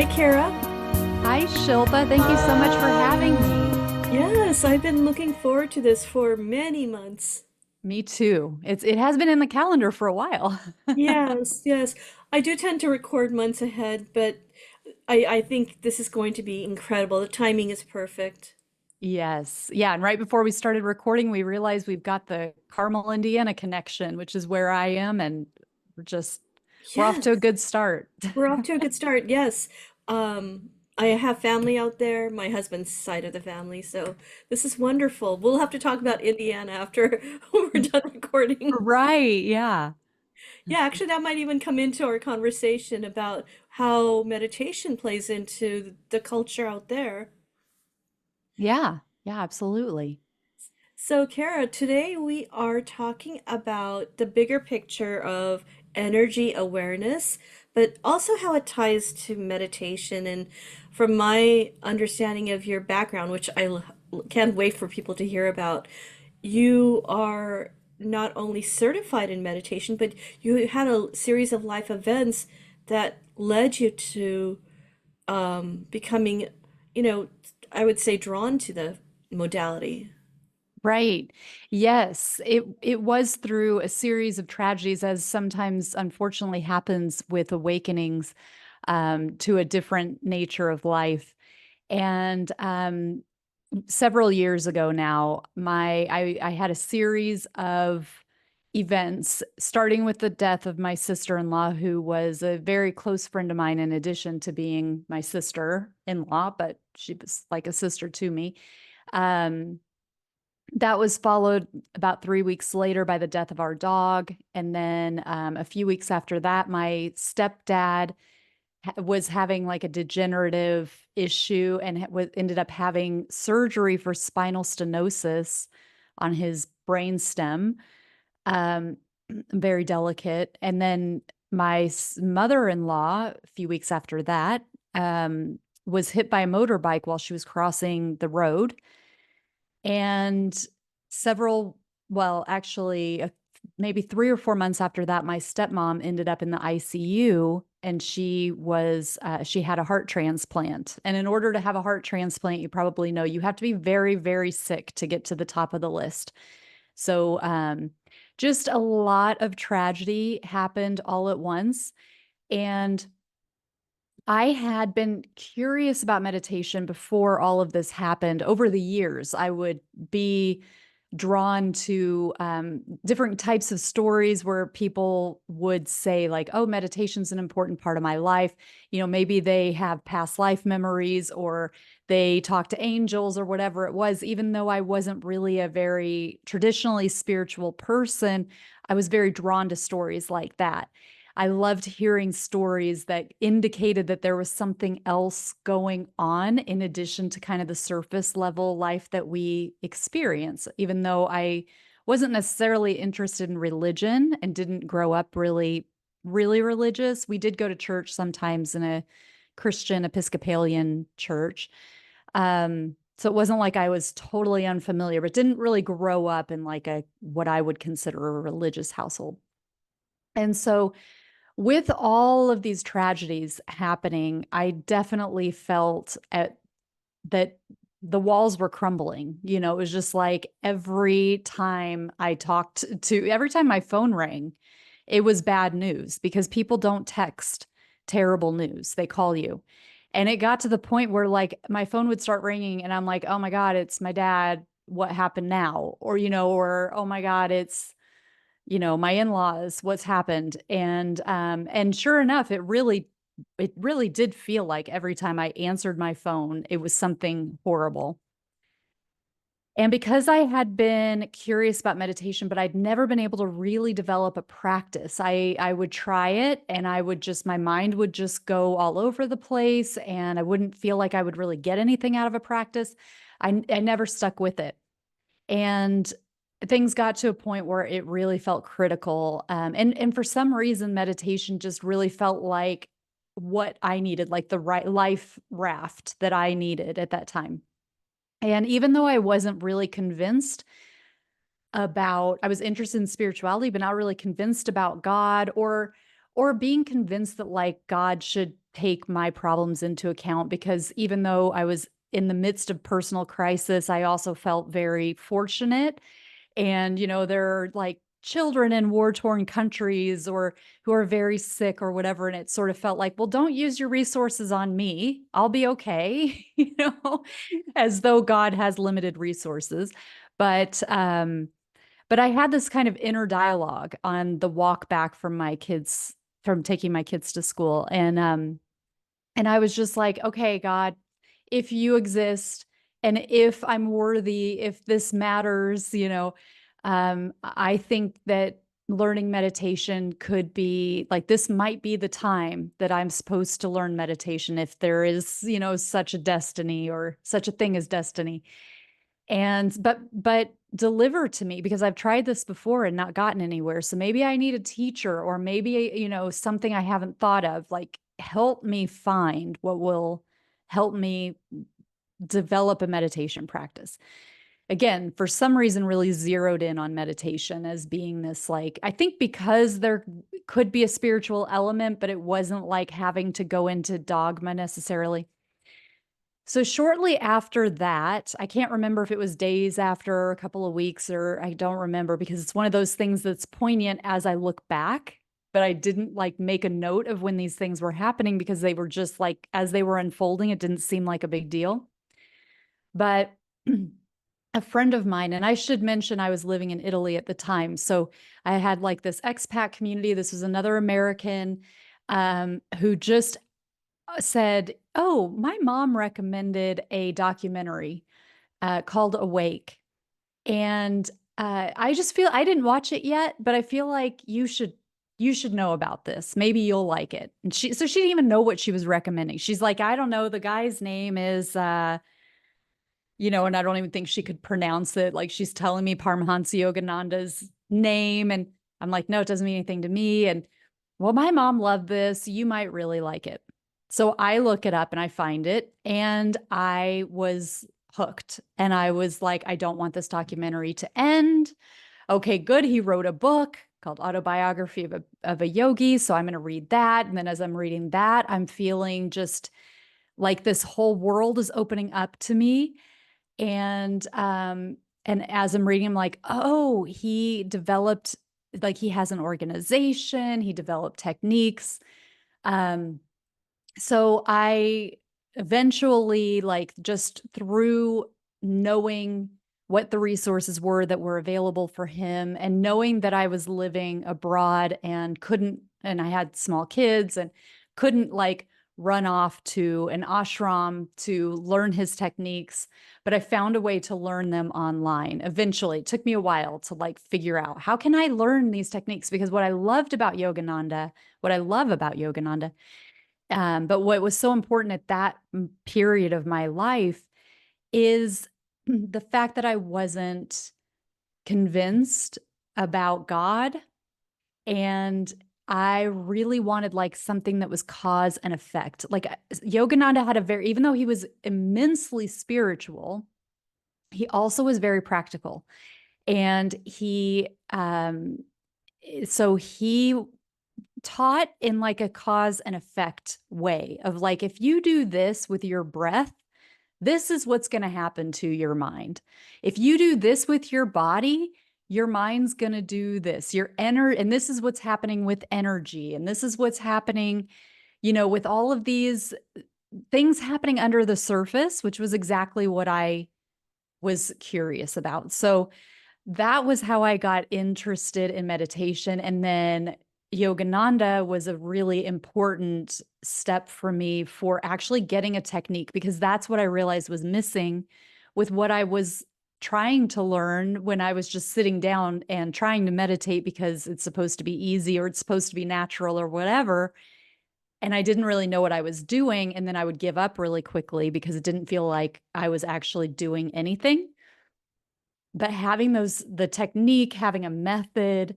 Hi, Kara. Hi, Shilpa. Thank you so much for having me. Yes, I've been looking forward to this for many months. Me too. It has been in the calendar for a while. Yes, yes. I do tend to record months ahead, but I think this is going to be incredible. The timing is perfect. Yes. Yeah. And right before we started recording, we realized we've got the Carmel, Indiana connection, which is where I am, and we're just we're off to a Yes, good start. we're off to a good start. Yes. I have family out there, my husband's side of the family, so this is wonderful. We'll have to talk about Indiana after we're done recording. Right. Yeah. Yeah, actually, that might even come into our conversation about how meditation plays into the culture out there. Yeah. Yeah, absolutely. So, Kara, today we are talking about the bigger picture of energy awareness, but also how it ties to meditation. And from my understanding of your background, which can't wait for people to hear about, you are not only certified in meditation, but you had a series of life events that led you to becoming, you know, I would say drawn to the modality. Right. Yes. It was through a series of tragedies, as sometimes unfortunately happens with awakenings to a different nature of life. And several years ago now, I had a series of events, starting with the death of my sister-in-law, who was a very close friend of mine, in addition to being my sister-in-law, but she was like a sister to me. Um, that was followed about 3 weeks later by the death of our dog. And then a few weeks after that, my stepdad was having like a degenerative issue and ended up having surgery for spinal stenosis on his brain stem. Um, very delicate. And then my mother-in-law, a few weeks after that, was hit by a motorbike while she was crossing the road. And several, well, actually, maybe 3 or 4 months after that, my stepmom ended up in the ICU, and she had a heart transplant. And in order to have a heart transplant, you probably know you have to be very, very sick to get to the top of the list. So, just a lot of tragedy happened all at once. And I had been curious about meditation before all of this happened. Over the years, I would be drawn to different types of stories where people would say, like, oh, meditation's an important part of my life. Maybe they have past life memories, or they talk to angels, or whatever it was. Even though I wasn't really a very traditionally spiritual person, I was very drawn to stories like that. I loved hearing stories that indicated that there was something else going on in addition to kind of the surface level life that we experience. Even though I wasn't necessarily interested in religion and didn't grow up really, really religious, we did go to church sometimes in a Christian Episcopalian church. So it wasn't like I was totally unfamiliar, but didn't really grow up in like a what I would consider a religious household. And so with all of these tragedies happening, I definitely felt that the walls were crumbling. It was just like every time my phone rang, it was bad news, because people don't text terrible news. They call you. And it got to the point where like my phone would start ringing and I'm like, "Oh my God, it's my dad. What happened now?" Or "Oh my God, it's my in-laws, what's happened?" And sure enough, it really did feel like every time I answered my phone, it was something horrible. And because I had been curious about meditation, but I'd never been able to really develop a practice, I would try it, and my mind would just go all over the place, and I wouldn't feel like I would really get anything out of a practice. I never stuck with it. And things got to a point where it really felt critical. And for some reason, meditation just really felt like what I needed, like the right life raft that I needed at that time. And even though I wasn't really convinced I was interested in spirituality, but not really convinced about God, or being convinced that like God should take my problems into account, because even though I was in the midst of personal crisis, I also felt very fortunate. And, there are like children in war-torn countries or who are very sick or whatever. And it sort of felt like, well, don't use your resources on me. I'll be okay, as though God has limited resources. But but I had this kind of inner dialogue on the walk back from taking my kids to school. And I was just like, okay, God, if you exist and if I'm worthy, if this matters, I think that learning meditation could be like, this might be the time that I'm supposed to learn meditation if there is, such a destiny or such a thing as destiny. And but deliver to me, because I've tried this before and not gotten anywhere. So maybe I need a teacher, or maybe, something I haven't thought of, like help me find what will help me develop a meditation practice. Again, for some reason, really zeroed in on meditation as being this, like, I think because there could be a spiritual element, but it wasn't like having to go into dogma necessarily. So shortly after that, I can't remember if it was days after, a couple of weeks, or I don't remember, because it's one of those things that's poignant as I look back, but I didn't like make a note of when these things were happening because they were just like, as they were unfolding, it didn't seem like a big deal. But a friend of mine, and I should mention I was living in Italy at the time. So I had like this expat community. This was another American who just said, "Oh, my mom recommended a documentary called Awake." And I just feel, I didn't watch it yet, but I feel like you should know about this. Maybe you'll like it. And she didn't even know what she was recommending. She's like, I don't know. The guy's name is and I don't even think she could pronounce it. Like, she's telling me Paramahansa Yogananda's name. And I'm like, no, it doesn't mean anything to me. And well, my mom loved this. You might really like it. So I look it up and I find it, and I was hooked. And I was like, I don't want this documentary to end. Okay, good. He wrote a book called Autobiography of a Yogi. So I'm going to read that. And then as I'm reading that, I'm feeling just like this whole world is opening up to me. And as I'm reading, I'm like, oh, he developed, like, he has an organization, he developed techniques. Um, so I eventually, like, just through knowing what the resources were that were available for him, and knowing that I was living abroad and I had small kids and couldn't like run off to an ashram to learn his techniques, but I found a way to learn them online. Eventually, it took me a while to like figure out, how can I learn these techniques? Because what I loved about Yogananda, what I love about Yogananda, but what was so important at that period of my life is the fact that I wasn't convinced about God. And I really wanted like something that was cause and effect. Like, Yogananda had even though he was immensely spiritual, he also was very practical. And so he taught in like a cause and effect way of like, if you do this with your breath, this is what's going to happen to your mind. If you do this with your body, your mind's going to do this. And this is what's happening with energy. And this is what's happening, with all of these things happening under the surface, which was exactly what I was curious about. So that was how I got interested in meditation. And then Yogananda was a really important step for me for actually getting a technique, because that's what I realized was missing with what I was trying to learn when I was just sitting down and trying to meditate because it's supposed to be easy or it's supposed to be natural or whatever. And I didn't really know what I was doing. And then I would give up really quickly because it didn't feel like I was actually doing anything. But having the technique, having a method,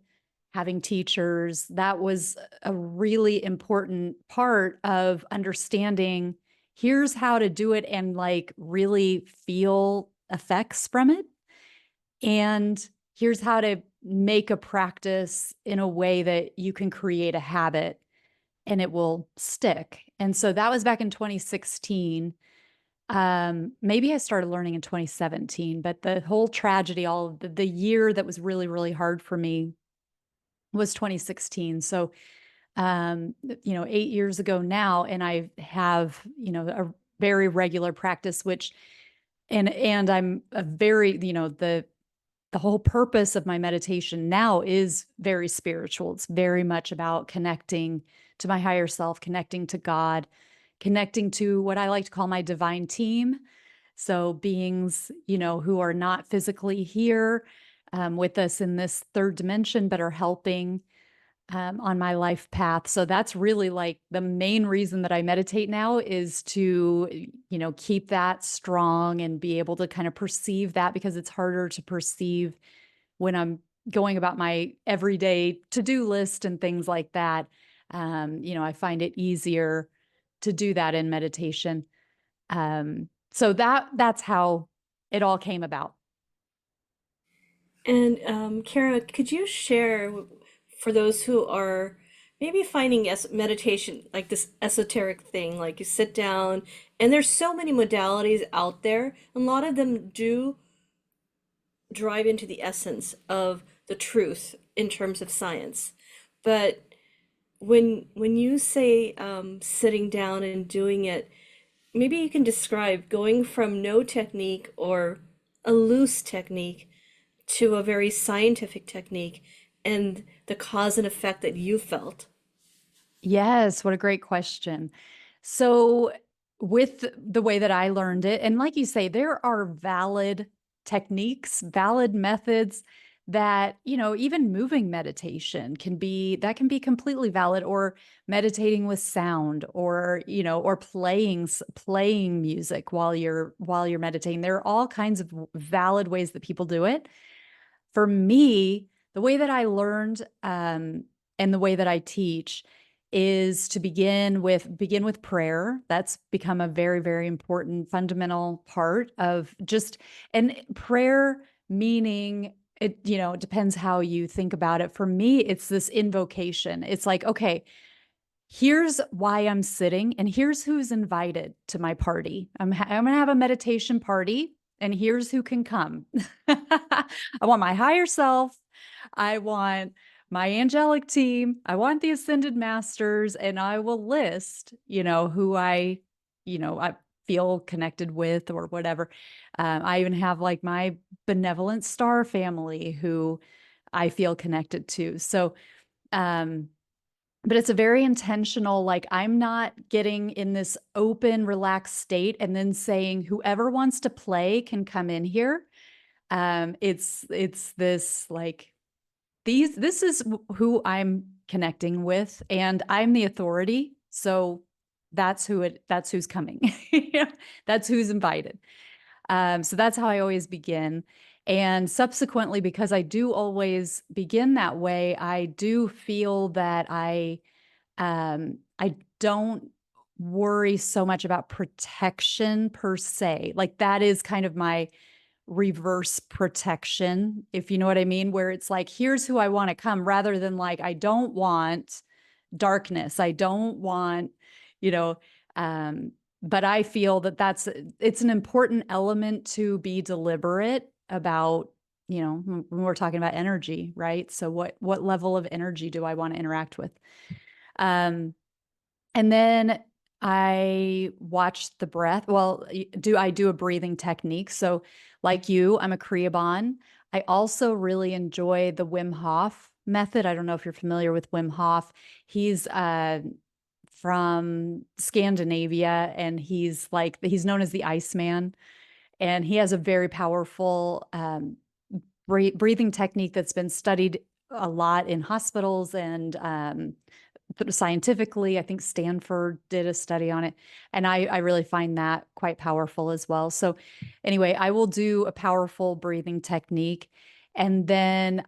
having teachers, that was a really important part of understanding, here's how to do it and like really feel effects from it. And here's how to make a practice in a way that you can create a habit and it will stick. And so that was back in 2016. Maybe I started learning in 2017, but the whole tragedy, all of the year that was really, really hard for me was 2016. So, 8 years ago now, and I have, a very regular practice, which, and I'm a very, the whole purpose of my meditation now is very spiritual. It's very much about connecting to my higher self, connecting to God, connecting to what I like to call my divine team. So beings, who are not physically here with us in this third dimension, but are helping on my life path. So that's really like the main reason that I meditate now is to, keep that strong and be able to kind of perceive that, because it's harder to perceive when I'm going about my everyday to-do list and things like that. I find it easier to do that in meditation. So that's how it all came about. And Kara, could you share for those who are maybe finding meditation like this esoteric thing, like you sit down and there's so many modalities out there, and a lot of them do drive into the essence of the truth in terms of science. But when you say sitting down and doing it, maybe you can describe going from no technique or a loose technique to a very scientific technique and the cause and effect that you felt. Yes, what a great question. So, with the way that I learned it, and like you say, there are valid techniques, valid methods that, even moving meditation can be completely valid, or meditating with sound, or, or playing music while you're meditating. There are all kinds of valid ways that people do it. For me, the way that I learned and the way that I teach is to begin with prayer. That's become a very, very important fundamental part of just, and prayer meaning it, it depends how you think about it. For me, it's this invocation. It's like, okay, here's why I'm sitting, and here's who's invited to my party. I'm going to have a meditation party, and here's who can come. I want my higher self. I want my angelic team. I want the ascended masters, and I will list, who I feel connected with or whatever. I even have like my benevolent star family who I feel connected to. So, um, but it's a very intentional, like I'm not getting in this open, relaxed state and then saying whoever wants to play can come in here. It's this like this is who I'm connecting with, and I'm the authority. So that's who's coming. That's who's invited. So that's how I always begin. And subsequently, because I do always begin that way, I do feel that I don't worry so much about protection per se. Like that is kind of my reverse protection, if you know what I mean, where it's like, here's who I want to come, rather than like, I don't want darkness. I don't want, you know, um, but I feel that it's an important element to be deliberate about, when we're talking about energy, right? So what level of energy do I want to interact with? Um, and then I watched the breath. Well, I do a breathing technique. So like you, I'm a Kriyaban. I also really enjoy the Wim Hof method. I don't know if you're familiar with Wim Hof. He's from Scandinavia, and he's known as the Iceman. And he has a very powerful breathing technique that's been studied a lot in hospitals and scientifically. I think Stanford did a study on it, and I really find that quite powerful as well. So anyway, I will do a powerful breathing technique, and then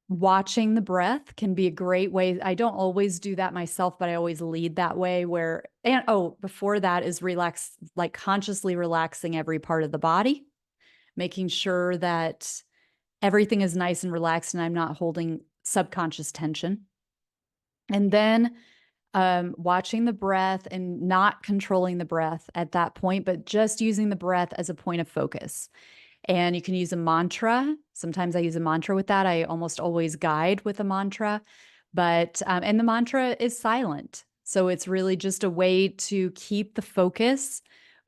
watching the breath can be a great way. I don't always do that myself, but I always lead that way, before that is relax, like consciously relaxing every part of the body, making sure that everything is nice and relaxed and I'm not holding subconscious tension. And then watching the breath and not controlling the breath at that point, but just using the breath as a point of focus. And you can use a mantra. Sometimes I use a mantra with that. I almost always guide with a mantra, and the mantra is silent. So it's really just a way to keep the focus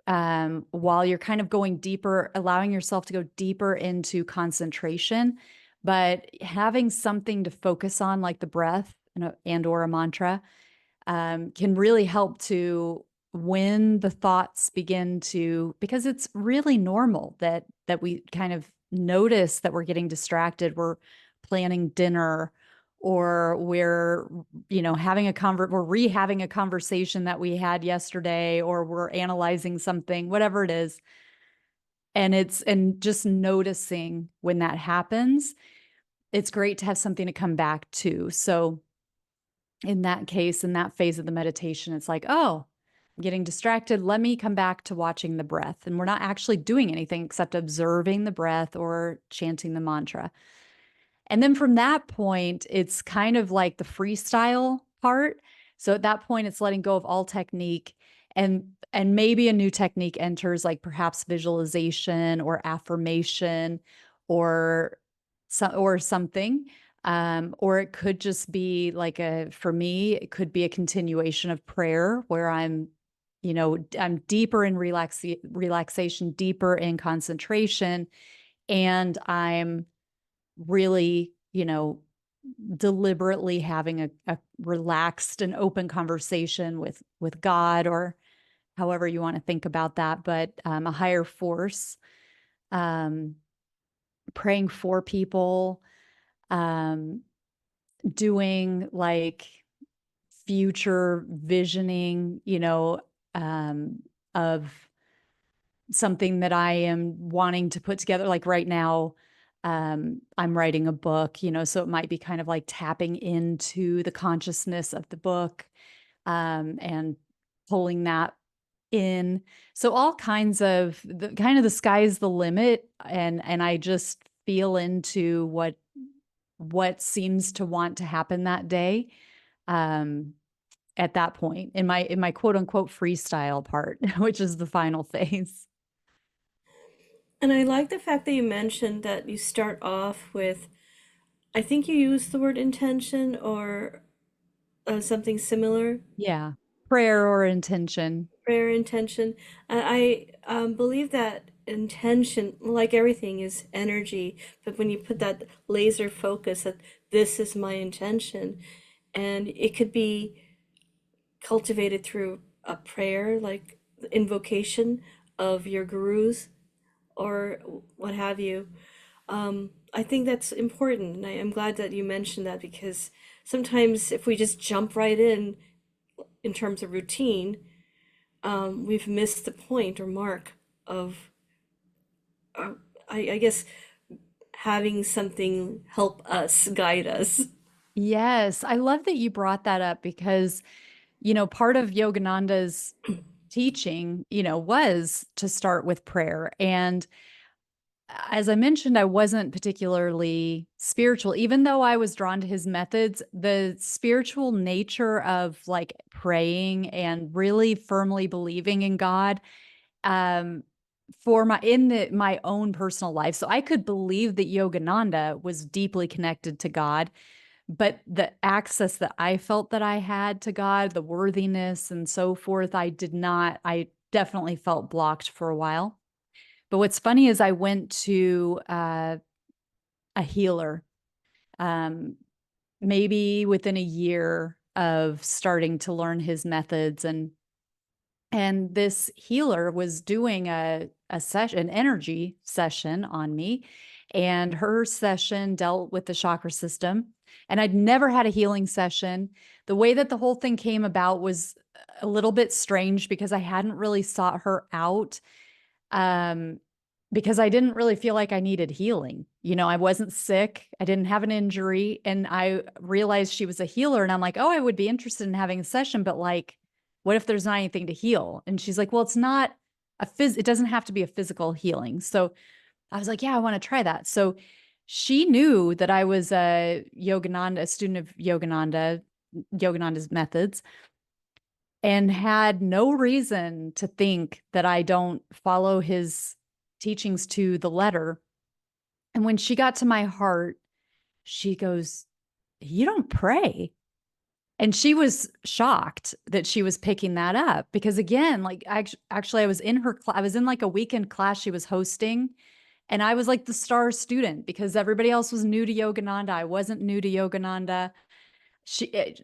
while you're kind of going deeper, allowing yourself to go deeper into concentration, but having something to focus on, like the breath and or a mantra, can really help to when the thoughts begin to, because it's really normal that we kind of notice that we're getting distracted. We're planning dinner, or we're having we're rehaving a conversation that we had yesterday, or we're analyzing something, whatever it is. And just noticing when that happens, it's great to have something to come back to. So in that case, in that phase of the meditation, it's like, oh, I'm getting distracted. Let me come back to watching the breath. And we're not actually doing anything except observing the breath or chanting the mantra. And then from that point, it's kind of like the freestyle part. So at that point, it's letting go of all technique, and maybe a new technique enters, like perhaps visualization or affirmation or something. Or it could just be like for me, it could be a continuation of prayer where I'm deeper in relaxation, deeper in concentration, and I'm really, deliberately having a relaxed and open conversation with God, or however you want to think about that, but a higher force, um, praying for people, um, doing like future visioning, um, of something that I am wanting to put together. Like right now, I'm writing a book, so it might be kind of like tapping into the consciousness of the book, and pulling that in. So all kinds of the sky's the limit, and I just feel into what seems to want to happen that day. Um, at that point in my quote unquote freestyle part, which is the final phase. And I like the fact that you mentioned that you start off with, I think you used the word intention or something similar, Yeah. Prayer or intention. prayer intention. I believe that intention, like everything, is energy, but when you put that laser focus that this is my intention, and it could be cultivated through a prayer, like invocation of your gurus or what have you. I think that's important, and I'm glad that you mentioned that because sometimes if we just jump right in terms of routine, we've missed the point or mark of, uh, I guess, having something help us, guide us. Yes, I love that you brought that up because, part of Yogananda's teaching, was to start with prayer. And as I mentioned, I wasn't particularly spiritual, even though I was drawn to his methods. The spiritual nature of like praying and really firmly believing in God, um, for my own personal life. So I could believe that Yogananda was deeply connected to God, but the access that I felt that I had to God, the worthiness and so forth, I definitely felt blocked for a while. But what's funny is I went to a healer, um, maybe within a year of starting to learn his methods, and this healer was doing a session, an energy session on me, and her session dealt with the chakra system. And I'd never had a healing session. The way that the whole thing came about was a little bit strange because I hadn't really sought her out, um, because I didn't really feel like I needed healing. I wasn't sick. I didn't have an injury. And I realized she was a healer. And I'm like, oh, I would be interested in having a session, but like, what if there's not anything to heal? And she's like, well, it's not it doesn't have to be a physical healing. So I was like, yeah, I want to try that. So she knew that I was a student of Yogananda's methods. and had no reason to think that I don't follow his teachings to the letter. And when she got to my heart, she goes, "You don't pray." And she was shocked that she was picking that up because, again, like actually, I was in her class, I was in like a weekend class she was hosting. And I was like the star student because everybody else was new to Yogananda. I wasn't new to Yogananda. She eh,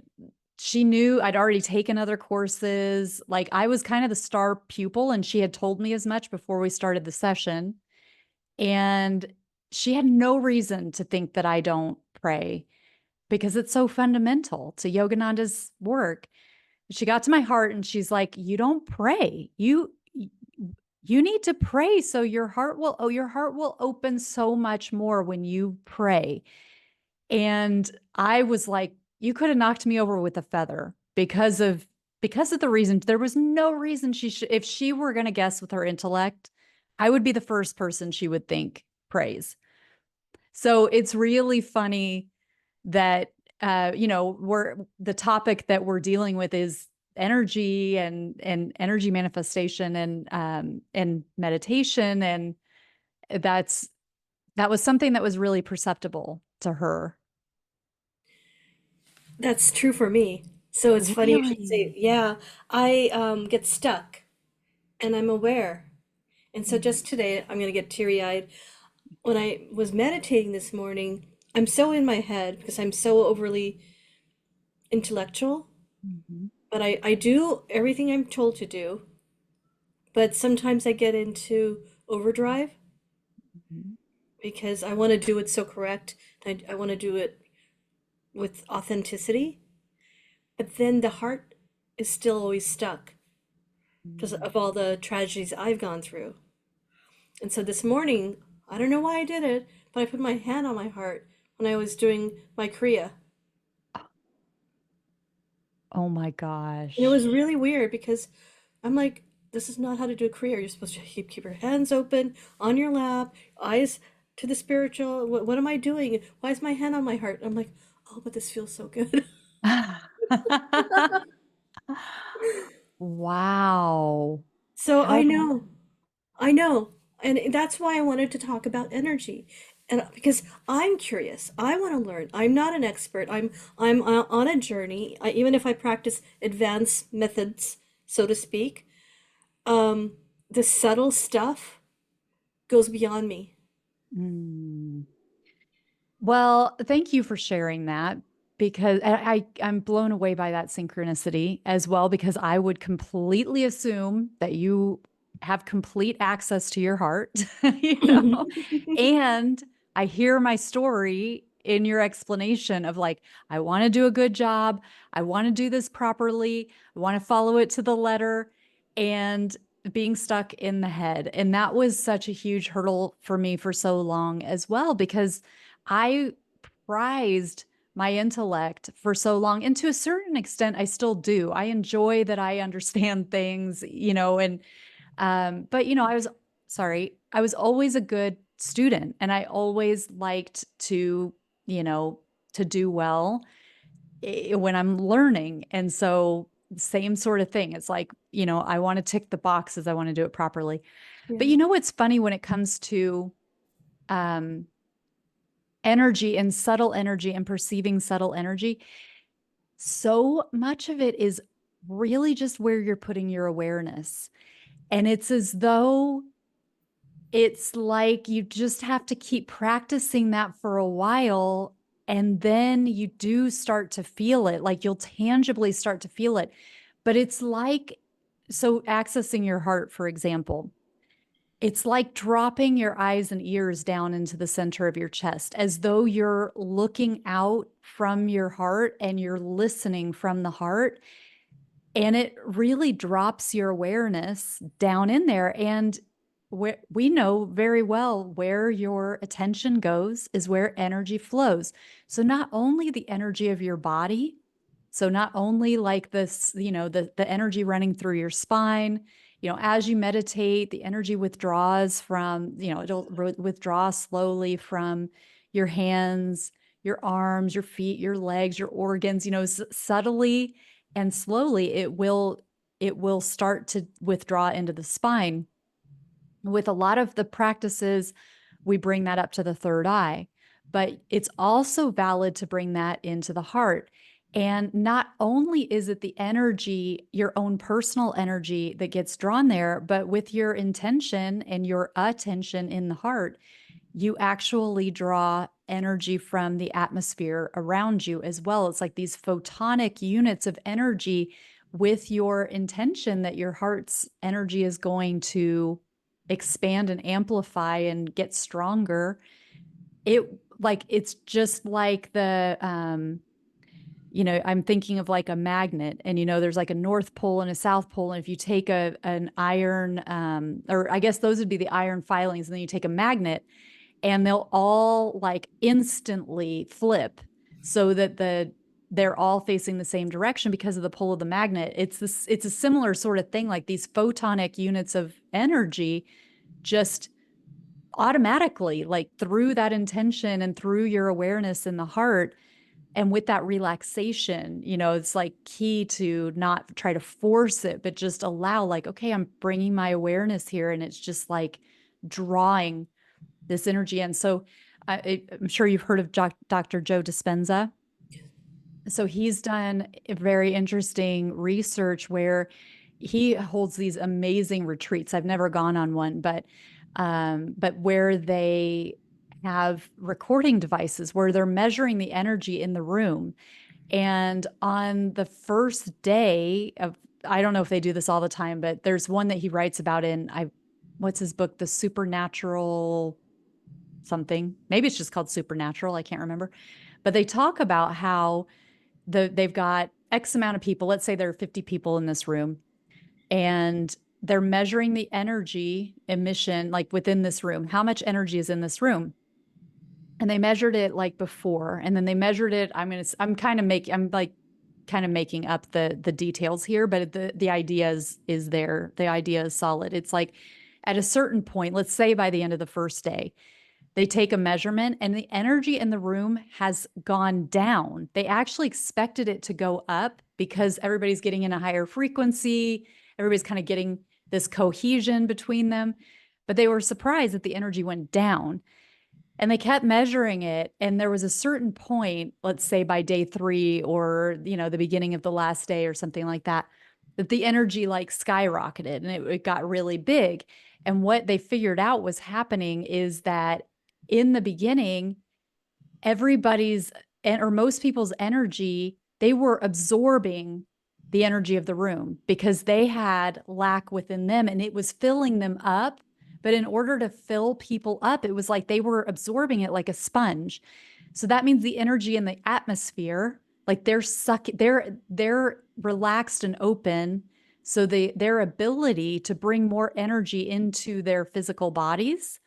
she knew I'd already taken other courses. Like I was kind of the star pupil, and she had told me as much before we started the session. And she had no reason to think that I don't pray because it's so fundamental to Yogananda's work. She got to my heart and she's like, "You don't pray. You need to pray so your heart will open so much more when you pray." And I was like, you could have knocked me over with a feather because of the reason. There was no reason she should. If she were going to guess with her intellect, I would be the first person she would think praise. So it's really funny that we're the topic that we're dealing with is energy and energy manifestation and meditation, and that's that was something that was really perceptible to her. That's true for me. So it's funny you should say, Really? yeah, I get stuck and I'm aware. And so Mhm. just today, I'm going to get teary-eyed. When I was meditating this morning, I'm so in my head because I'm so overly intellectual, Mhm. but I do everything I'm told to do. But sometimes I get into overdrive Mhm. because I want to do it so correct. I want to do it with authenticity. But then the heart is still always stuck because Mhm. of all the tragedies I've gone through. And so this morning, I don't know why I did it, but I put my hand on my heart when I was doing my Kriya. Oh my And it gosh. was really weird because I'm like, this is not how to do a Kriya. You're supposed to keep your hands open on your lap, eyes to the spiritual. What am I doing? Why is my hand on my heart? I'm like, oh, but this feels so good. Wow. So How I know. And that's why I wanted to talk about energy. And because I'm curious, I want to learn. I'm not an expert. I'm on a journey. Even if I practice advanced methods, so to speak, um, the subtle stuff goes beyond me. Mm. Well, thank you for sharing that because I'm blown away by that synchronicity as well, because I would completely assume that you have complete access to your heart, and I hear my story in your explanation of like, I want to do a good job. I want to do this properly. I want to follow it to the letter, and being stuck in the head. And that was such a huge hurdle for me for so long as well, because I prized my intellect for so long. And to a certain extent, I still do. I enjoy that I understand things, but I was always a good student and I always liked you know, to do well when I'm learning. And so, same sort of thing. It's like, I want to tick the boxes, I want to do it properly. But Yeah. you know what's funny when it comes to um, energy and subtle energy and perceiving subtle energy? So much of it is really just where you're putting your awareness. And it's as though it's like you just have to keep practicing that for a while. And then you do start to feel it, like you'll tangibly start to feel it. But it's like, so accessing your heart, for example, it's like dropping your eyes and ears down into the center of your chest, as though you're looking out from your heart and you're listening from the heart. And it really drops your awareness down in there. And we know very well where your attention goes is where energy flows. So not only the energy of your body, so not only like this, the energy running through your spine, as you meditate, the energy withdraws from, it'll withdraw slowly from your hands, your arms, your feet, your legs, your organs, subtly and slowly it will it will start to withdraw into the spine. With a lot of the practices, we bring that up to the third eye, but it's also valid to bring that into the heart. And not only is it the energy, your own personal energy that gets drawn there, but with your intention and your attention in the heart, you actually draw energy from the atmosphere around you as well. It's like these photonic units of energy with your intention that your heart's energy is going to expand and amplify and get stronger. It's just like I'm thinking of like a magnet, and there's like a north pole and a south pole, and if you take an iron, or I guess those would be the iron filings, and then you take a magnet, and they'll all like instantly flip so that they're all facing the same direction because of the pull of the magnet. It's a similar sort of thing, like these photonic units of energy just automatically, like through that intention and through your awareness in the heart, and with that relaxation, it's like key to not try to force it, but just allow, like, okay, I'm bringing my awareness here, and it's just like drawing this energy in. So I'm sure you've heard of Dr. Joe Dispenza. So he's done a very interesting research where he holds these amazing retreats. I've never gone on one, but where they have recording devices where they're measuring the energy in the room. And on the first day of, I don't know if they do this all the time, but there's one that he writes about what's his book? The Supernatural something. Maybe it's just called Supernatural. I can't remember. But they talk about how they've got X amount of people. Let's say there are 50 people in this room, and they're measuring the energy emission, like within this room. How much energy is in this room? And they measured it like before, and then they measured it. I'm kind of making up the details here, but the idea is there. The idea is solid. It's like at a certain point, let's say by the end of the first day, they take a measurement and the energy in the room has gone down. They actually expected it to go up because everybody's getting in a higher frequency. Everybody's kind of getting this cohesion between them. But they were surprised that the energy went down. And they kept measuring it. And there was a certain point, let's say by day 3 or, the beginning of the last day or something like that, that the energy like skyrocketed and it got really big. And what they figured out was happening is that in the beginning, everybody's or most people's energy, they were absorbing the energy of the room because they had lack within them and it was filling them up. But in order to fill people up, it was like they were absorbing it like a sponge. So that means the energy in the atmosphere, like they're relaxed and open. So their ability to bring more energy into their physical bodies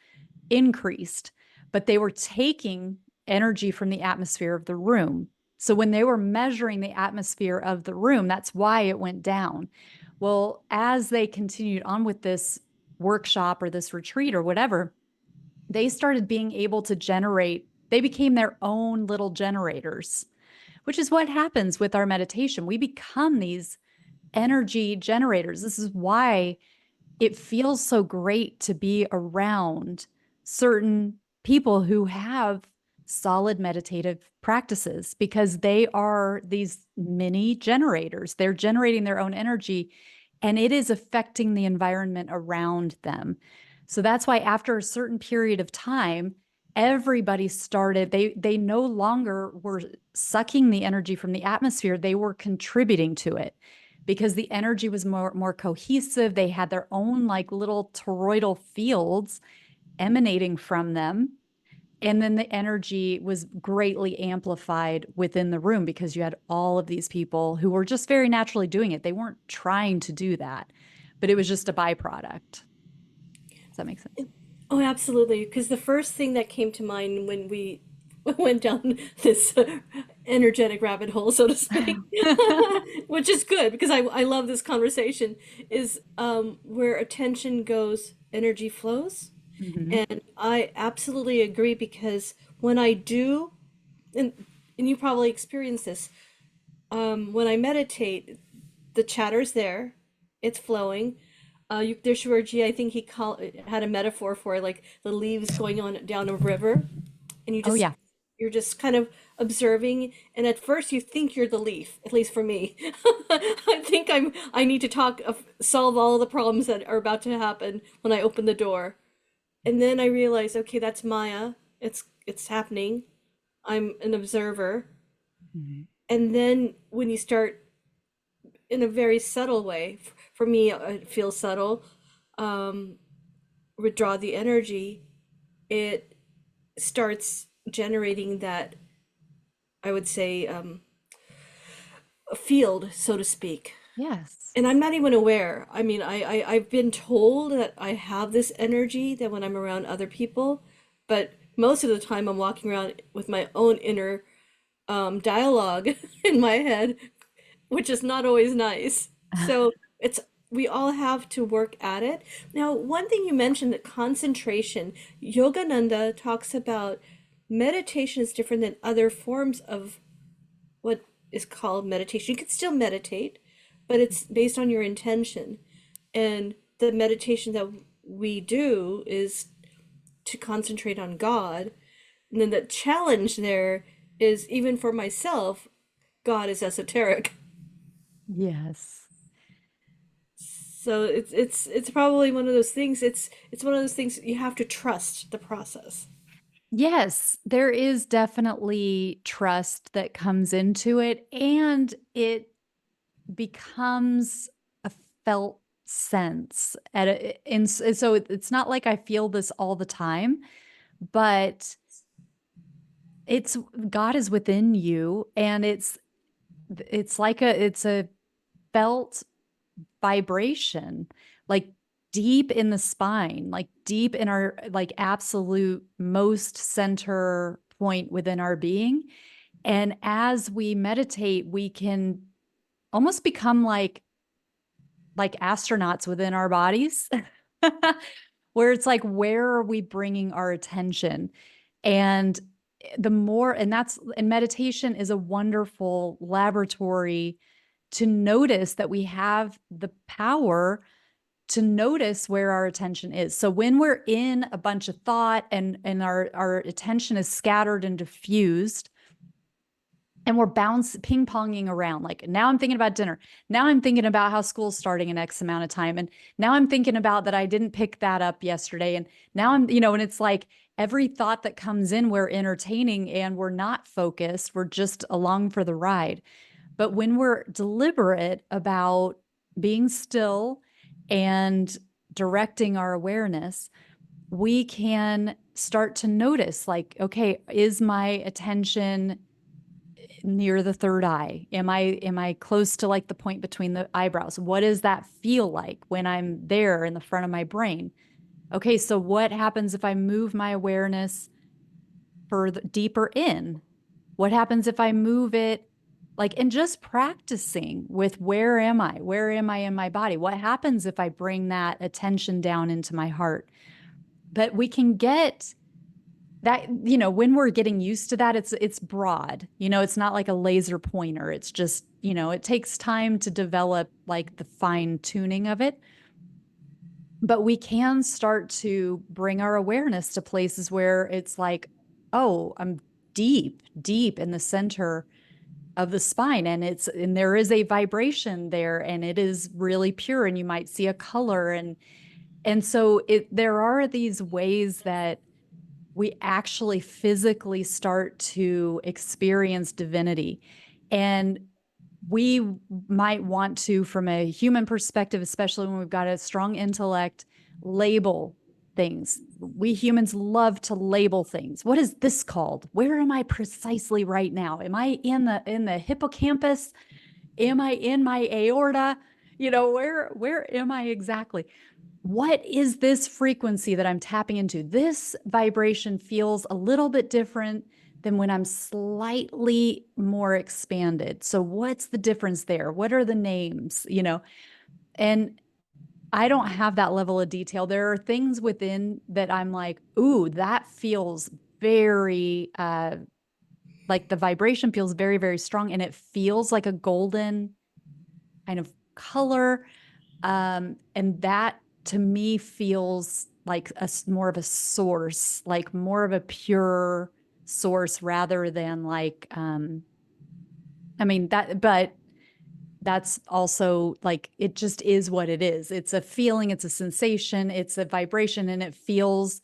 increased, but they were taking energy from the atmosphere of the room. So when they were measuring the atmosphere of the room, that's why it went down. Well, as they continued on with this workshop or this retreat or whatever, they started being able to they became their own little generators, which is what happens with our meditation. We become these energy generators. This is why it feels so great to be around certain people who have solid meditative practices because they are these mini generators. They're generating their own energy and it is affecting the environment around them. So that's why after a certain period of time, everybody started, they no longer were sucking the energy from the atmosphere, they were contributing to it because the energy was more cohesive. They had their own like little toroidal fields emanating from them. And then the energy was greatly amplified within the room because you had all of these people who were just very naturally doing it. They weren't trying to do that, but it was just a byproduct. Does that make sense? Oh, absolutely. Because the first thing that came to mind when we went down this energetic rabbit hole, so to speak, which is good because I love this conversation, is where attention goes, energy flows. Mhm. And I absolutely agree because when I do, and, and you probably experience this, when I meditate, the chatter's there, it's flowing. Yukteswarji, I think had a metaphor for like the leaves going on down a river, and Oh, yeah. you're just kind of observing. And at first, you think you're the leaf. At least for me, I need to solve all the problems that are about to happen when I open the door, and then I realize, okay, that's Maya. It's happening. I'm an observer, Mhm. and then when you start in a very subtle way, for me, it feels subtle. Um, Withdraw the energy, it starts generating that, I would say, a field, so to speak. Yes. And I'm not even aware. I mean, I've been told that I have this energy that when I'm around other people, but most of the time I'm walking around with my own inner dialogue in my head, which is not always nice. So it's we all have to work at it. Now, one thing you mentioned, that concentration, Yogananda talks about meditation is different than other forms of what is called meditation. You can still meditate, but it's based on your intention. And the meditation that we do is to concentrate on God. And then the challenge there is, even for myself, God is esoteric. Yes. So it's probably one of those things. It's one of those things you have to trust the process. Yes, there is definitely trust that comes into it, and it becomes a felt sense so it's not like I feel this all the time, but it's God is within you, and it's a felt vibration, like deep in the spine, like deep in our like absolute most center point within our being. And as we meditate, we can almost become like astronauts within our bodies, where it's like, where are we bringing our attention? And and meditation is a wonderful laboratory to notice that we have the power to notice where our attention is. So when we're in a bunch of thought and our attention is scattered and diffused, and we're ping ponging around. Like, now I'm thinking about dinner. Now I'm thinking about how school's starting in X amount of time. And now I'm thinking about that I didn't pick that up yesterday. And now and it's like every thought that comes in, we're entertaining and we're not focused. We're just along for the ride. But when we're deliberate about being still and directing our awareness, we can start to notice, like, okay, is my attention near the third eye? Am I close to like the point between the eyebrows? What does that feel like when I'm there in the front of my brain? Okay, so what happens if I move my awareness further deeper in? What happens if I move it like, and just practicing with, where am I? Where am I in my body? What happens if I bring that attention down into my heart? But we can get that, when we're getting used to that, it's broad. It's not like a laser pointer. It's just, it takes time to develop like the fine tuning of it. But we can start to bring our awareness to places where it's like, oh, I'm deep, deep in the center of the spine, and there is a vibration there, and it is really pure, and you might see a color, and so there are these ways that we actually physically start to experience divinity. And we might want to, from a human perspective, especially when we've got a strong intellect, label things. We humans love to label things. What is this called? Where am I precisely right now? Am I in the hippocampus? Am I in my aorta? Where am I exactly? What is this frequency that I'm tapping into? This vibration feels a little bit different than when I'm slightly more expanded. So what's the difference there? What are the names? And I don't have that level of detail. There are things within that I'm like, ooh, that feels very like the vibration feels very, very strong, and it feels like a golden kind of color. And that to me feels like more of a source, like more of a pure source rather than like, I mean, but that's also like, it just is what it is. It's a feeling, it's a sensation, it's a vibration, and it feels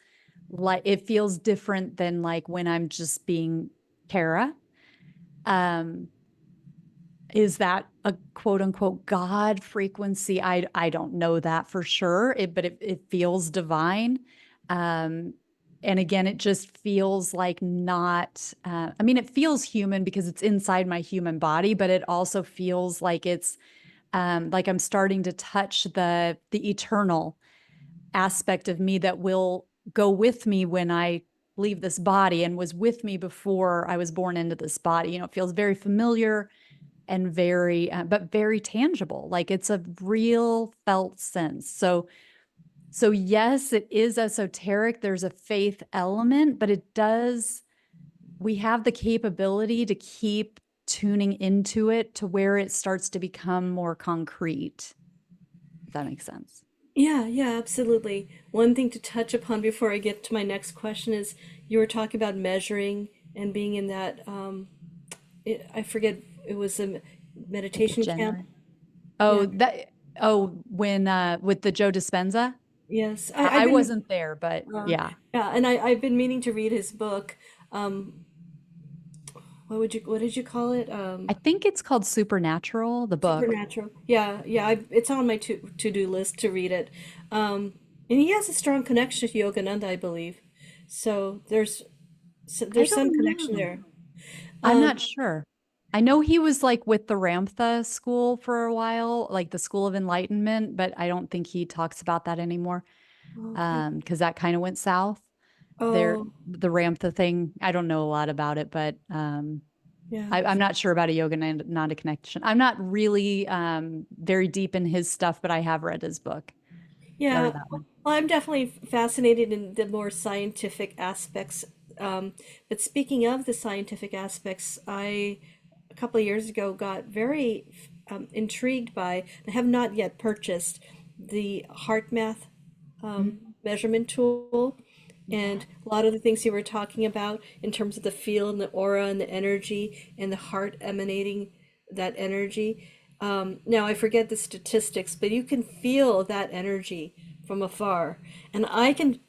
different than like when I'm just being Kara. Um, is that a quote unquote God frequency? I don't know that for sure, but it feels divine. Um, and again, it just feels like not, I mean, it feels human because it's inside my human body, but it also feels like I'm starting to touch the eternal aspect of me that will go with me when I leave this body and was with me before I was born into this body. It feels very familiar and but very tangible. Like it's a real felt sense. So yes, it is esoteric. There's a faith element, but we have the capability to keep tuning into it to where it starts to become more concrete, if that makes sense. Yeah, yeah, absolutely. One thing to touch upon before I get to my next question is you were talking about measuring and being in that, I forget, it was a Like the meditation camp. January. Yeah, When with the Joe Dispenza, yes. I've I been, wasn't there, but uh, yeah. yeah, and I've been meaning to read his book. What did you call it? I think it's called Supernatural, the book. Supernatural. Yeah, yeah, it's on my to-do list to read it. And he has a strong connection to Yogananda, I believe. So I there's some don't connection know. there. I'm Um, not sure. I know he was like with the Ramtha school for a while, like the School of Enlightenment, but I don't think he talks about that anymore. okay. Because that kind of went south. Oh, The Ramtha thing, I don't know a lot about it, but yeah. I'm not sure about a Yogananda connection. I'm not really very deep in his stuff, but I have read his book or Yeah, that well, one. I'm definitely fascinated in the more scientific aspects. But speaking of the scientific aspects, a couple of years ago, got very intrigued by, I have not yet purchased the HeartMath Mm, measurement tool. yeah. And a lot of the things you were talking about in terms of the field and the aura and the energy and the heart emanating that energy. Now, I forget the statistics, but you can feel that energy from afar. And I can,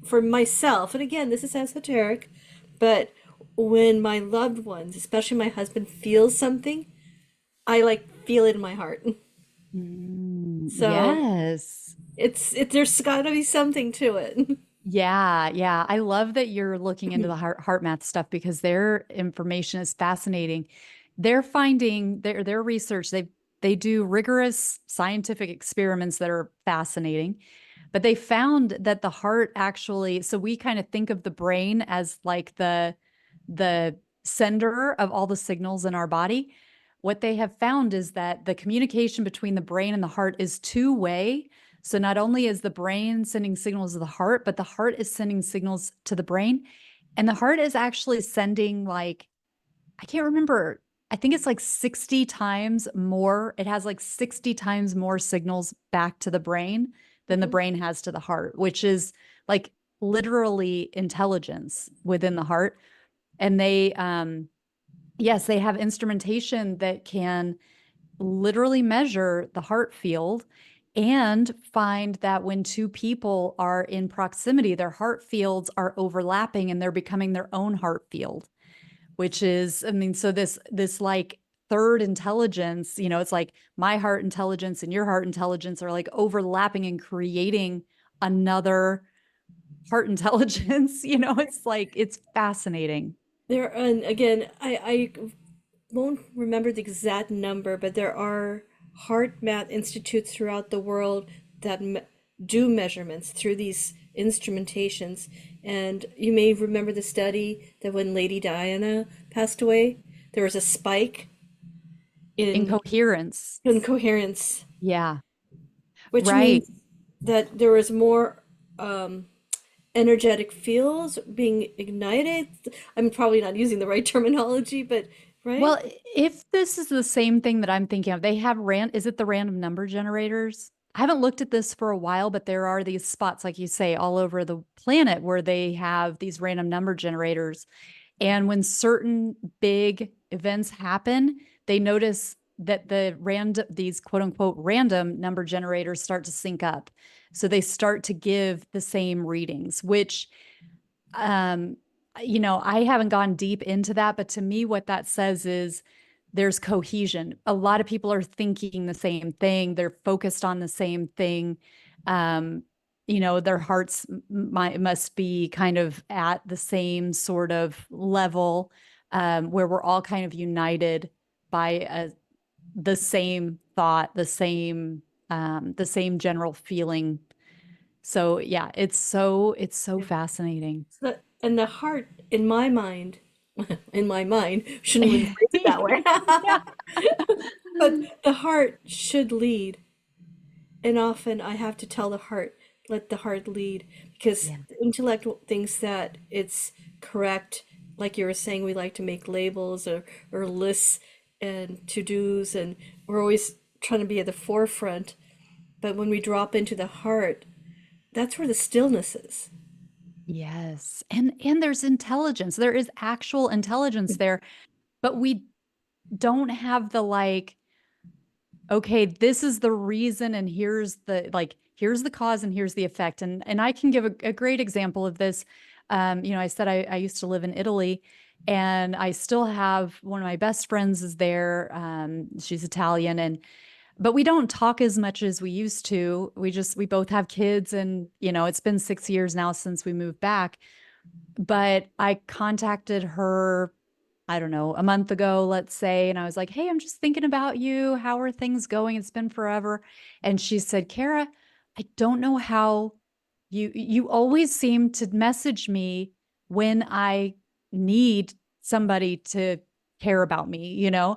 for myself, and again, this is esoteric, but when my loved ones, especially my husband, feels something, I like feel it in my heart. So Yes. there's got to be something to it. Yeah, yeah. I love that you're looking into the heart math stuff because their information is fascinating. They're finding their research, they do rigorous scientific experiments that are fascinating, but they found that the heart actually, so we kind of think of the brain as like the sender of all the signals in our body. What they have found is that the communication between the brain and the heart is two-way. So not only is the brain sending signals to the heart, but the heart is sending signals to the brain. And the heart is actually sending like, I can't remember, I think it's like 60 times more. It has like 60 times more signals back to the brain than the Mhm. brain has to the heart, which is like literally intelligence within the heart. And yes, they have instrumentation that can literally measure the heart field and find that when two people are in proximity, their heart fields are overlapping and they're becoming their own heart field, which is, I mean, so this like third intelligence, it's like my heart intelligence and your heart intelligence are like overlapping and creating another heart intelligence. It's like it's fascinating. There, and again, I won't remember the exact number, but there are heart math institutes throughout the world that do measurements through these instrumentations. And you may remember the study that when Lady Diana passed away, there was a spike in Incoherence. incoherence, Yeah, which right. means that there was more energetic fields being ignited. I'm probably not using the right terminology, but right? Well, if this is the same thing that I'm thinking of, they have is it the random number generators? I haven't looked at this for a while, but there are these spots, like you say, all over the planet where they have these random number generators. And when certain big events happen, they notice that these quote unquote random number generators start to sync up. So they start to give the same readings, which um, I haven't gone deep into that, but to me, what that says is there's cohesion. A lot of people are thinking the same thing. They're focused on the same thing. Um, their hearts must be kind of at the same sort of level, where we're all kind of united by the same thought, the same general feeling. So yeah, it's so Yeah. fascinating. So, and the heart, in my mind, in my mind, shouldn't even phrase it that way. Yeah. But the heart should lead. And often I have to tell the heart, let the heart lead, because Yeah. the intellect thinks that it's correct. Like you were saying, we like to make labels or lists and to-dos, and we're always trying to be at the forefront. But when we drop into the heart, that's where the stillness is. Yes. And there's intelligence. There is actual intelligence there, but we don't have the like, okay, this is the reason and here's the cause and here's the effect. And I can give a great example of this. I said I used to live in Italy, and I still have one of my best friends is there. She's Italian, and but we don't talk as much as we used to. We both have kids, and it's been 6 years now since we moved back. But I contacted her, I don't know, a month ago, let's say, and I was like, "Hey, I'm just thinking about you. How are things going? It's been forever." And she said, "Kara, I don't know how you always seem to message me when I need somebody to care about me." Yeah.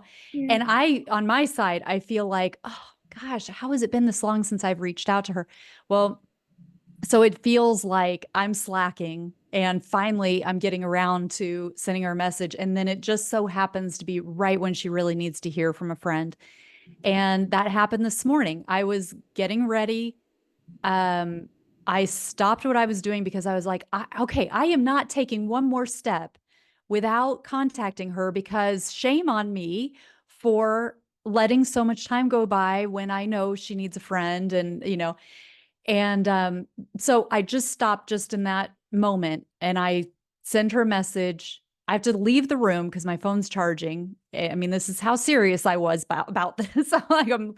And I on my side, I feel like, "Oh gosh, how has it been this long since I've reached out to her?" Well, so it feels like I'm slacking, and finally I'm getting around to sending her a message. And then it just so happens to be right when she really needs to hear from a friend. And that happened this morning. I was getting ready. Um, I stopped what I was doing because I was like, okay, I am not taking one more step without contacting her, because shame on me for letting so much time go by when I know she needs a friend. And so I just stopped just in that moment, and I sent her a message. I have to leave the room because my phone's charging. I mean, this is how serious I was about this. I'm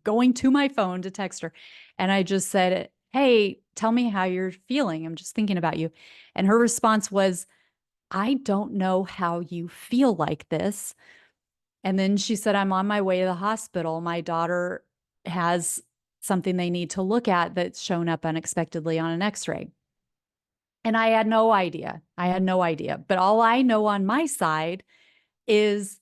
going to my phone to text her. And I just said, "Hey, tell me how you're feeling. I'm just thinking about you." And her response was, "I don't know how you feel like this." And then she said, "I'm on my way to the hospital. My daughter has something they need to look at that's shown up unexpectedly on an x-ray." And I had no idea. I had no idea. But all I know on my side is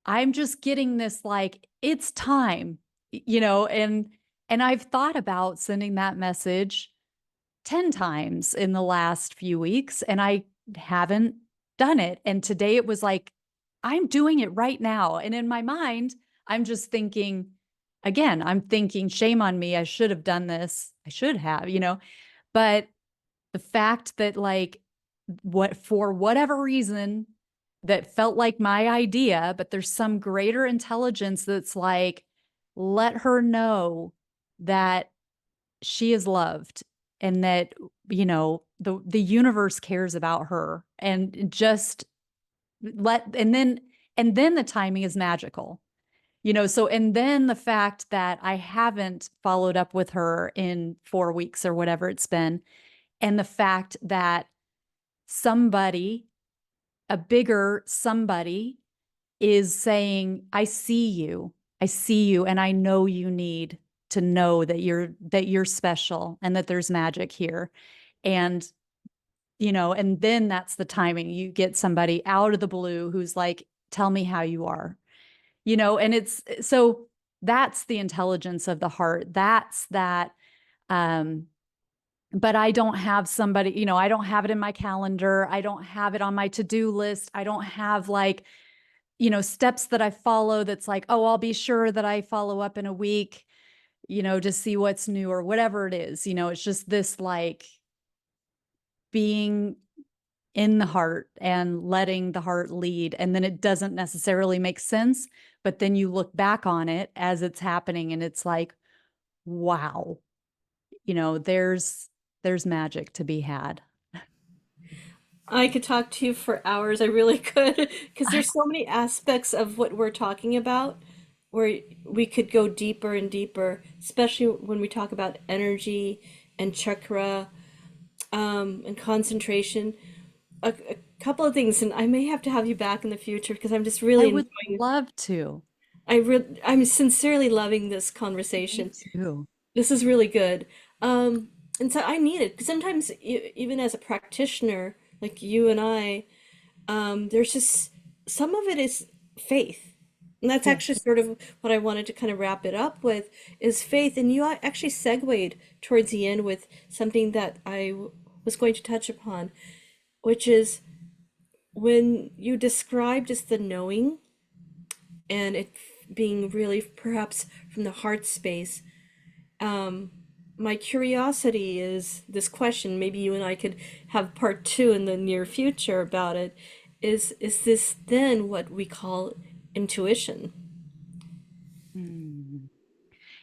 I'm just getting this like, it's time, and I've thought about sending that message 10 times in the last few weeks, and I haven't done it. And today it was like, I'm doing it right now. And in my mind, I'm just thinking, again, I'm thinking, shame on me. I should have done this. I should have. But the fact that, like, for whatever reason, that felt like my idea, but there's some greater intelligence that's like, let her know that she is loved, and that the universe cares about her, and just let and then the timing is magical. So, and then the fact that I haven't followed up with her in 4 weeks or whatever it's been, and the fact that somebody, a bigger somebody, is saying, I see you, and I know you need to know that you're special and that there's magic here." And and then that's the timing. You get somebody out of the blue who's like, "Tell me how you are." And it's so that's the intelligence of the heart. That's that. um but I don't have somebody, I don't have it in my calendar. I don't have it on my to-do list. I don't have, like, steps that I follow that's like, "Oh, I'll be sure that I follow up in a week." to see what's new or whatever it is. It's just this like being in the heart and letting the heart lead. And then it doesn't necessarily make sense, but then you look back on it as it's happening and it's like, wow, there's magic to be had. I could talk to you for hours. I really could, because there's so many aspects of what we're talking about where we could go deeper and deeper, especially when we talk about energy and chakra, and concentration. A couple of things, and I may have to have you back in the future because I'm just I really would enjoying. love to. I'm sincerely loving this Me conversation. too. This is really good. Um, and so I need it because sometimes, even as a practitioner, like you and I, there's just some of it is faith. And that's Yeah. actually sort of what I wanted to kind of wrap it up with is faith. And you actually segued towards the end with something that was going to touch upon, which is when you described just the knowing and it being really perhaps from the heart space. My curiosity is this question, maybe you and I could have part two in the near future about it, is this then what we call intuition? Mm.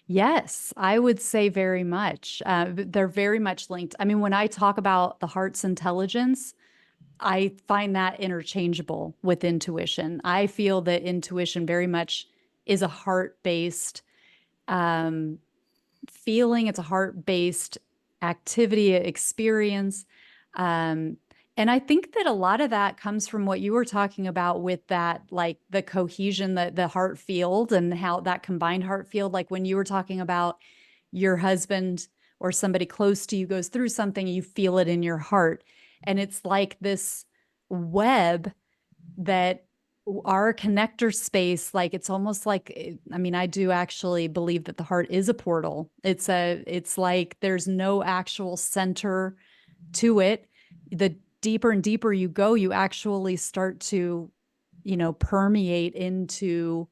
Yes, I would say very much. They're very much linked. I mean, when I talk about the heart's intelligence, I find that interchangeable with intuition. I feel that intuition very much is a heart-based um, feeling, it's a heart-based activity, experience. Um, and I think that a lot of that comes from what you were talking about with that, like the cohesion, the heart field and how that combined heart field, like when you were talking about your husband or somebody close to you goes through something, you feel it in your heart. And it's like this web that our connector space, like it's almost like, I mean, I do actually believe that the heart is a portal. It's like there's no actual center to it. The deeper and deeper you go, you actually start to, permeate into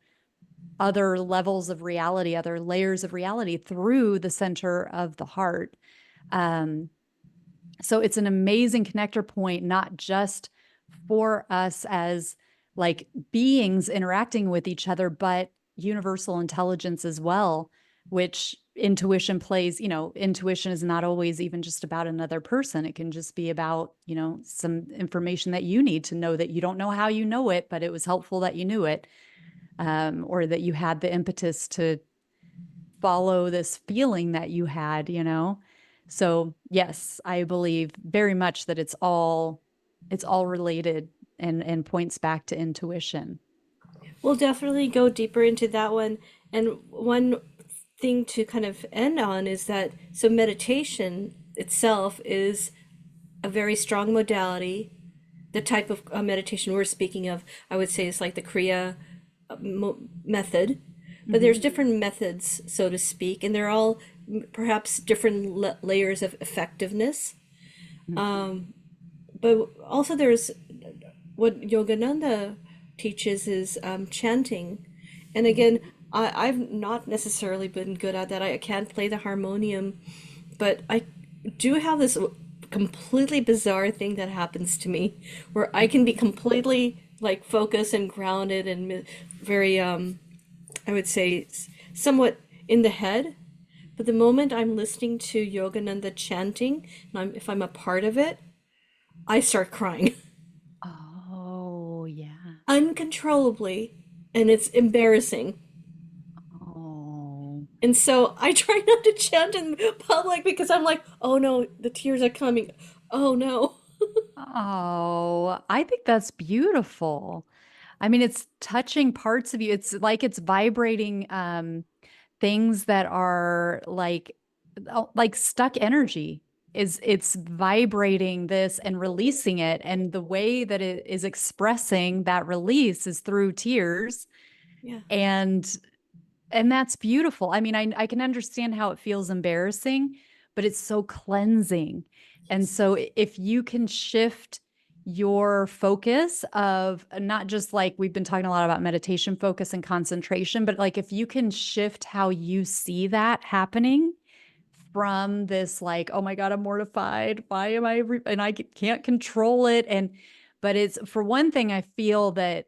other levels of reality, other layers of reality through the center of the heart. Um, so it's an amazing connector point, not just for us as like beings interacting with each other, but universal intelligence as well, which intuition plays, intuition is not always even just about another person. It can just be about, some information that you need to know that you don't know how you know it, but it was helpful that you knew it, or that you had the impetus to follow this feeling that you had. So yes, I believe very much that it's all related and points back to intuition. We'll definitely go deeper into that one. And one thing to kind of end on is that so meditation itself is a very strong modality. The type of meditation we're speaking of, I would say, is like the Kriya method, but there's Mhm. different methods, so to speak, and they're all perhaps different layers of effectiveness. Mhm. But also, there's what Yogananda teaches is chanting, and again, Mhm. I've not necessarily been good at that. I can't play the harmonium, but I do have this completely bizarre thing that happens to me where I can be completely like focused and grounded and very I would say somewhat in the head. But the moment I'm listening to Yogananda chanting, and if I'm a part of it, I start crying Oh, yeah. uncontrollably, and it's embarrassing. Oh. And so I try not to chant in public because I'm like, oh no, the tears are coming. Oh no. Oh, I think that's beautiful. I mean, it's touching parts of you. It's like it's vibrating things that are like stuck energy is it's vibrating this and releasing it, and the way that it is expressing that release is through tears, Yeah. and that's beautiful. I mean, I can understand how it feels embarrassing, but it's so cleansing. And Yes. so if you can shift your focus of not just like we've been talking a lot about meditation focus and concentration, but like if you can shift how you see that happening from this like, oh my God, I'm mortified. Why am I and I can't control it. And but it's for one thing, I feel that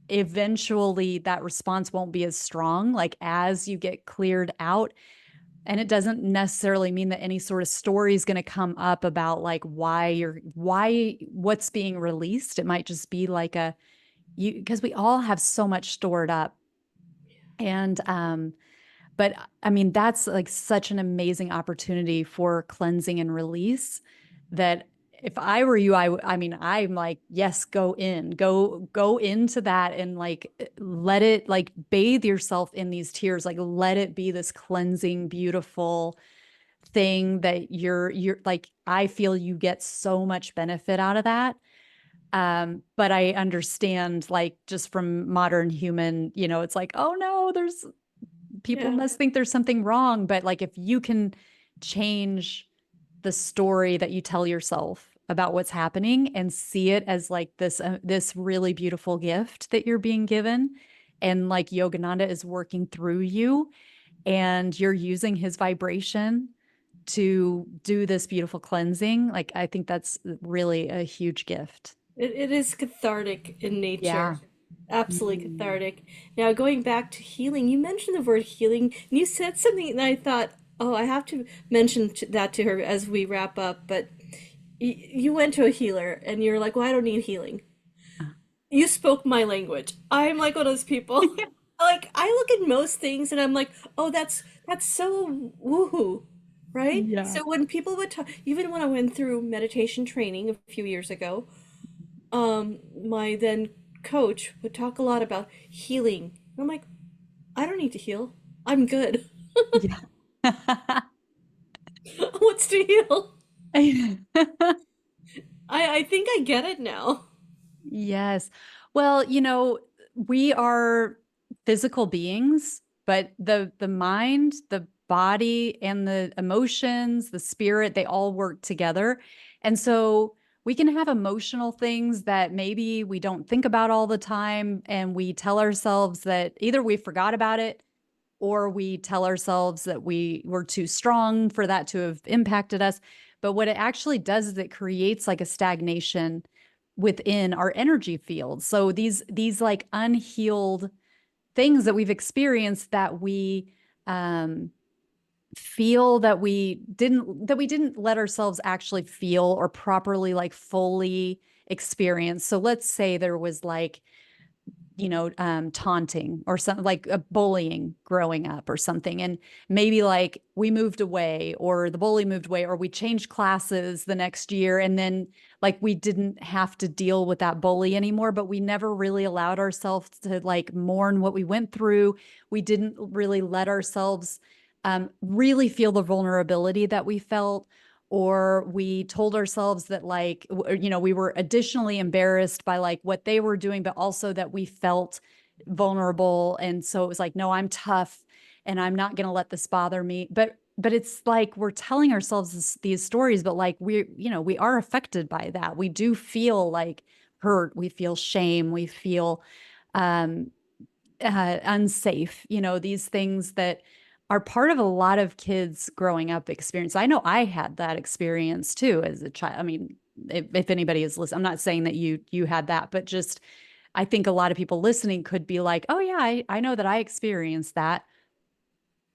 eventually that response won't be as strong like as you get cleared out, and it doesn't necessarily mean that any sort of story is going to come up about like why what's being released. It might just be like a you because we all have so much stored up. And but I mean that's like such an amazing opportunity for cleansing and release that if I were you, I mean, I'm like, yes, go into that and like let it like bathe yourself in these tears, like let it be this cleansing, beautiful thing that you're like, I feel you get so much benefit out of that. But I understand like just from modern human, it's like, oh no, there's people Yeah. must think there's something wrong. But like if you can change the story that you tell yourself about what's happening and see it as like this really beautiful gift that you're being given, and like Yogananda is working through you and you're using his vibration to do this beautiful cleansing, like I think that's really a huge gift. It is cathartic in Yeah. nature. Absolutely Mhm. cathartic. Now, going back to healing, you mentioned the word healing, and you said something, and I thought, oh, I have to mention that to her as we wrap up. But you went to a healer, and you're like, well, I don't need healing. You spoke my language. I'm like one of those people. Like, I look at most things, and I'm like, oh, that's so woohoo, right? Yeah. So when people would talk, even when I went through meditation training a few years ago, my then coach would talk a lot about healing. I'm like, I don't need to heal. I'm good. Yeah. What's to heal? I think I get it now. Yes. Well, we are physical beings, but the mind, the body, and the emotions, the spirit, they all work together. And so we can have emotional things that maybe we don't think about all the time, and we tell ourselves that either we forgot about it or we tell ourselves that we were too strong for that to have impacted us. But what it actually does is it creates like a stagnation within our energy field. So these like unhealed things that we've experienced that we um feel that we didn't let ourselves actually feel or properly like fully experience. So let's say there was like taunting or something like a bullying growing up or something. And maybe like we moved away or the bully moved away or we changed classes the next year. And then like we didn't have to deal with that bully anymore, but we never really allowed ourselves to like mourn what we went through. We didn't really let ourselves really feel the vulnerability that we felt, or we told ourselves that like we were additionally embarrassed by like what they were doing, but also that we felt vulnerable, and so it was like, no, I'm tough and I'm not going to let this bother me. But it's like we're telling ourselves these stories, but like we are affected by that. We do feel like hurt, we feel shame, we feel um unsafe, these things that are part of a lot of kids growing up experience. I know I had that experience too as a child. I mean, if anybody is listening, I'm not saying that you had that, but just I think a lot of people listening could be like, oh yeah, I know that I experienced that.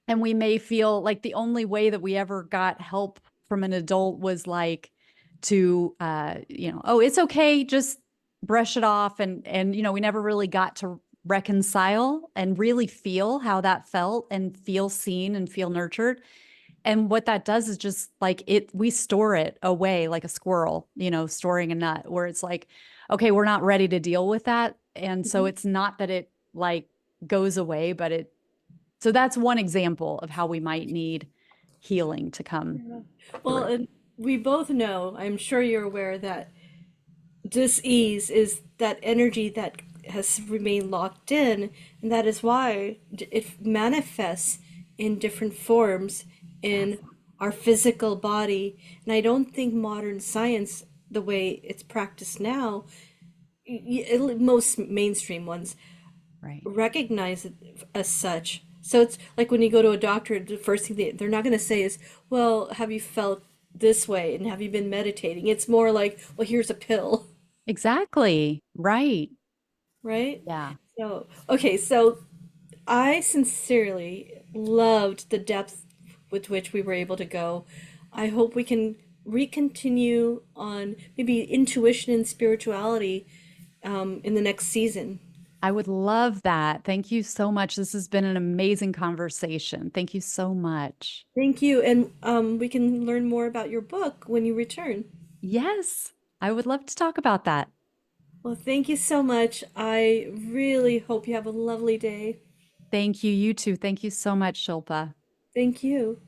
And we may feel like the only way that we ever got help from an adult was like to oh, it's okay, just brush it off. And we never really got to reconcile and really feel how that felt and feel seen and feel nurtured. And what that does is just like we store it away like a squirrel, storing a nut, where it's like, okay, we're not ready to deal with that. And so Mhm. it's not that it like goes away, but so that's one example of how we might need healing to come Yeah. Well, through. and we both know, I'm sure you're aware that dis-ease is that energy that has remained locked in, and that is why it manifests in different forms Yes. in our physical body. And I don't think modern science the way it's practiced now, most mainstream ones Right. recognize it as such. So it's like when you go to a doctor, the first thing they're not going to say is, well, have you felt this way and have you been meditating? It's more like, well, here's a pill, Exactly. Right. right? Yeah. So, okay, so I sincerely loved the depth with which we were able to go. I hope we can recontinue on maybe intuition and spirituality in the next season. I would love that. Thank you so much. This has been an amazing conversation. Thank you so much. Thank you, and we can learn more about your book when you return. Yes, I would love to talk about that. Well, thank you so much. I really hope you have a lovely day. Thank you. You too. Thank you so much, Shilpa. Thank you.